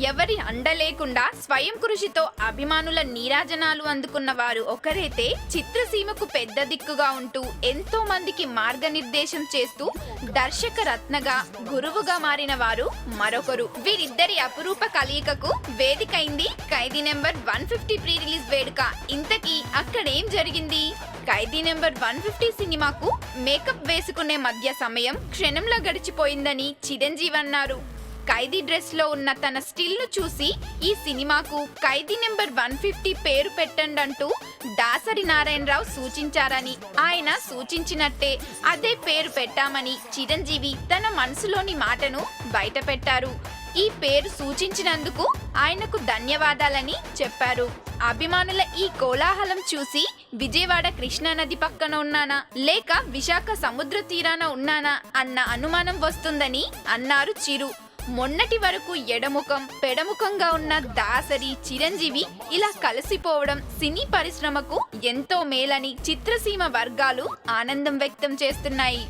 ఎవరి అండ లేకుండా స్వయం కృషితో అభిమానుల నీరాజనాలు అందుకున్న వారు ఒకరైతే, చిత్రసీమకు పెద్ద దిక్కుగా ఉంటూ ఎంతో మందికి మార్గనిర్దేశం చేస్తూ దర్శక రత్నగా, గురువుగా మారిన వారు మరొకరు. వీరిద్దరి అపురూప కలయికకు వేదికైంది ఖైదీ నెంబర్ 150 ప్రీ రిలీజ్ వేడుక. ఇంతకీ అక్కడేం జరిగింది? ఖైదీ నెంబర్ 150 సినిమాకు మేకప్ వేసుకునే మధ్య సమయం క్షణంలో గడిచిపోయిందని చిరంజీవి అన్నారు. ఖైదీ డ్రెస్ లో ఉన్న తన స్టిల్ ను చూసి ఈ సినిమాకు ఖైదీ నెంబర్ 150 పేరు పెట్టండంటూ దాసరి నారాయణరావు సూచించారని, ఆయన సూచించినట్టే అదే పేరు పెట్టామని చిరంజీవి తన మనసులోని మాటను బయట పెట్టారు. ఈ పేరు సూచించినందుకు ఆయనకు ధన్యవాదాలని చెప్పారు. అభిమానుల ఈ కోలాహలం చూసి విజయవాడ కృష్ణానది పక్కన ఉన్నానా లేక విశాఖ సముద్ర తీరాన ఉన్నానా అన్న అనుమానం వస్తుందని అన్నారు చిరు. మొన్నటి వరకు ఎడముఖం పెడముఖంగా ఉన్న దాసరి, చిరంజీవి ఇలా కలిసిపోవడం సినీ పరిశ్రమకు ఎంతో మేలని చిత్రసీమ వర్గాలు ఆనందం వ్యక్తం చేస్తున్నాయి.